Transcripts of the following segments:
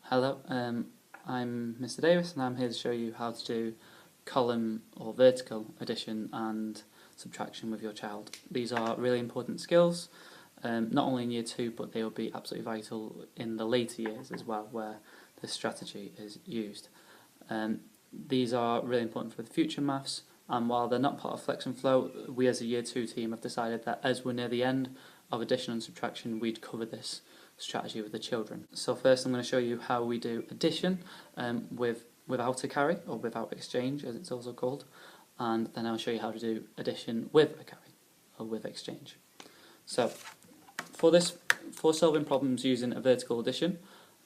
Hello, I'm Mr. Davis and I'm here to show you how to do column or vertical addition and subtraction with your child. These are really important skills, not only in year 2 but they will be absolutely vital in the later years as well, where this strategy is used. These are really important for the future maths, and while they're not part of Flex and Flow, we as a year 2 team have decided that as we're near the end of addition and subtraction, we'd cover this strategy with the children. So first I'm going to show you how we do addition without a carry, or without exchange as it's also called, and then I'll show you how to do addition with a carry, or with exchange. So for solving problems using a vertical addition,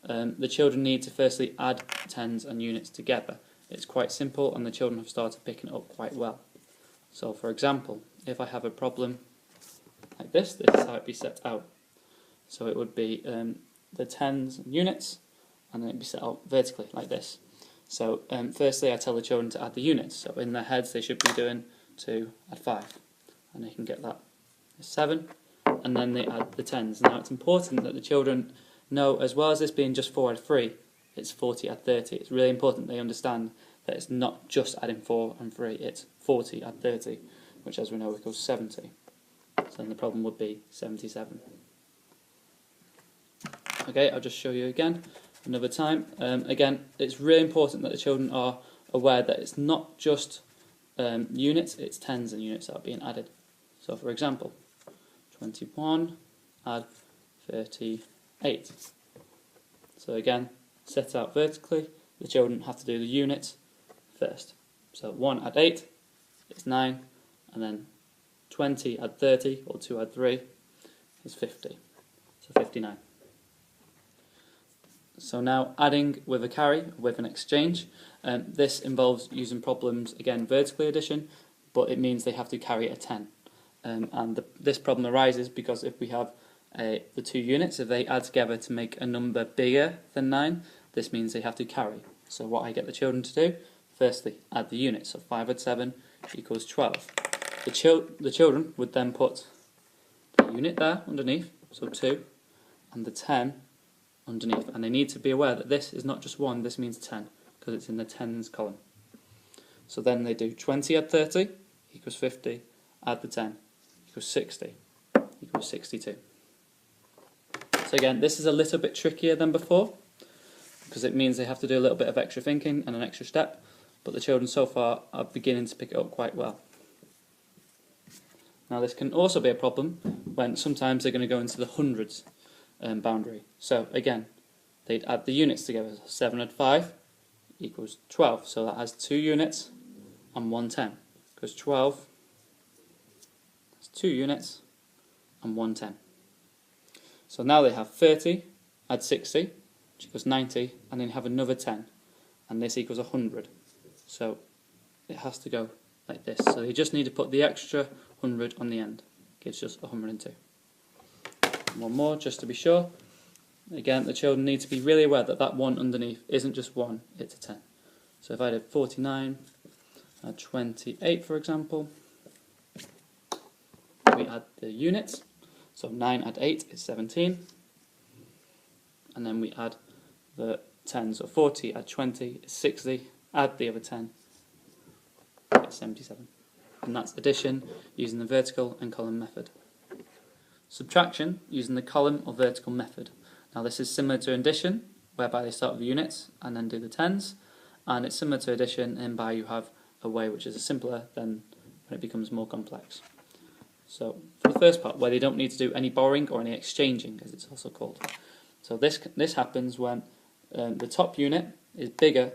the children need to firstly add tens and units together. It's quite simple and the children have started picking it up quite well. So for example, if I have a problem like this is how it'd be set out. So it would be the tens and units, and then it'd be set out vertically like this. So firstly I tell the children to add the units. So in their heads they should be doing 2 add 5, and they can get that 7, and then they add the tens. Now it's important that the children know, as well as this being just 4 add 3, it's 40 add 30. It's really important they understand that it's not just adding 4 and 3, it's 40 add 30, which as we know equals 70. So then the problem would be 77. Okay, I'll just show you again another time. Again, it's really important that the children are aware that it's not just units, it's tens and units that are being added. So for example, 21 add 38. So again, set out vertically, the children have to do the units first. So 1 add 8 is 9, and then 20 add 30, or 2 add 3, is 50. So 59. So now adding with a carry, with an exchange. This involves using problems, again, vertically addition, but it means they have to carry a 10. This problem arises because if we have the two units, if they add together to make a number bigger than 9, this means they have to carry. So what I get the children to do, firstly, add the units. So 5 add 7 equals 12. The children would then put the unit there underneath, so 2, and the 10 underneath. And they need to be aware that this is not just 1, this means 10, because it's in the tens column. So then they do 20 add 30 equals 50, add the 10 equals 60, equals 62. So again, this is a little bit trickier than before, because it means they have to do a little bit of extra thinking and an extra step, but the children so far are beginning to pick it up quite well. Now this can also be a problem when sometimes they're going to go into the hundreds boundary. So again, they'd add the units together. 7 add 5 equals 12, so that has 2 units and 1 10, because 12 has 2 units and 1 10. So now they have 30 add 60, which equals 90, and then have another 10, and this equals 100. So it has to go like this. So you just need to put the extra 100 on the end. Gives us 102. One more just to be sure. Again, the children need to be really aware that that 1 underneath isn't just 1, it's a 10. So if I did 49 add 28, for example, we add the units. So 9 add 8 is 17, and then we add the 10, so 40 add 20 is 60, add the other 10, it's 77. And that's addition using the vertical and column method. Subtraction using the column or vertical method. Now this is similar to addition, whereby they start with the units and then do the tens, and it's similar to addition in by you have a way which is simpler than when it becomes more complex. So for the first part, where they don't need to do any borrowing or any exchanging, as it's also called. So this happens when the top unit is bigger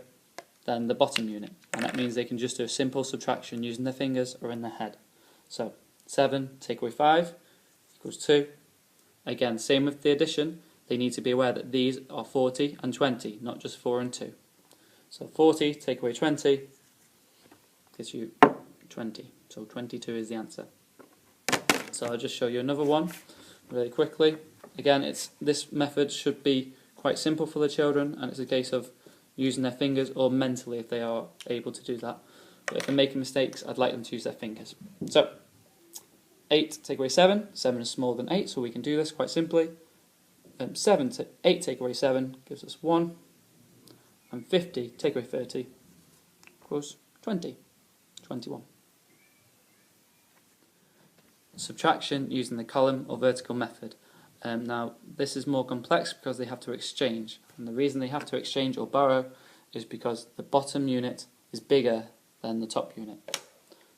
than the bottom unit, and that means they can just do a simple subtraction using their fingers or in their head. So 7 take away 5 equals 2. Again, same with the addition, they need to be aware that these are 40 and 20, not just 4 and 2. So 40 take away 20 gives you 20, so 22 is the answer. So I'll just show you another one really quickly. Again, this method should be quite simple for the children, and it's a case of using their fingers or mentally if they are able to do that. But if they're making mistakes, I'd like them to use their fingers. So 8 take away 7, 7 is smaller than 8, so we can do this quite simply. 8 take away 7 gives us 1, and 50 take away 30 equals 20, 21. Subtraction using the column or vertical method. Now this is more complex because they have to exchange, and the reason they have to exchange or borrow is because the bottom unit is bigger than the top unit.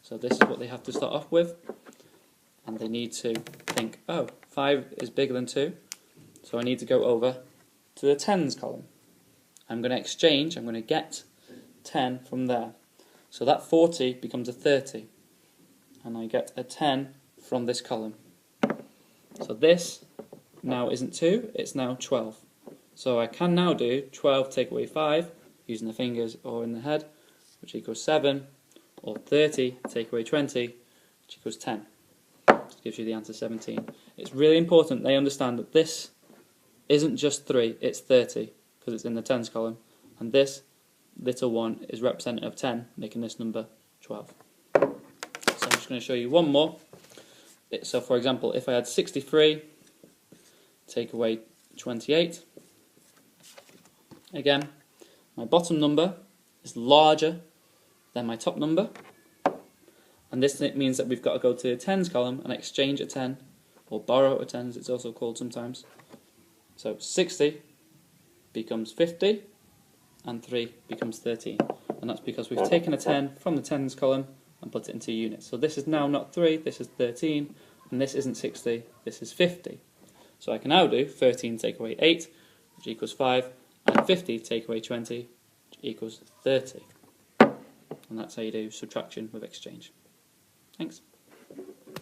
So this is what they have to start off with, and they need to think, oh, 5 is bigger than 2, so I need to go over to the tens column. I'm going to exchange, I'm going to get 10 from there. So that 40 becomes a 30, and I get a 10 from this column. So this now isn't 2, it's now 12. So I can now do 12 take away 5, using the fingers or in the head, which equals 7, or 30 take away 20, which equals 10. This gives you the answer 17. It's really important they understand that this isn't just 3, it's 30, because it's in the tens column, and this little one is representative of 10, making this number 12. So I'm just going to show you one more. So for example, if I had 63 take away 28, again, my bottom number is larger than my top number, and this means that we've got to go to the tens column and exchange a 10, or borrow a 10 as it's also called sometimes. So 60 becomes 50, and 3 becomes 13, and that's because we've taken a 10 from the tens column and put it into units. So this is now not 3, this is 13, and this isn't 60, this is 50. So I can now do 13 take away 8, which equals 5, and 50 take away 20, which equals 30. And that's how you do subtraction with exchange. Thanks.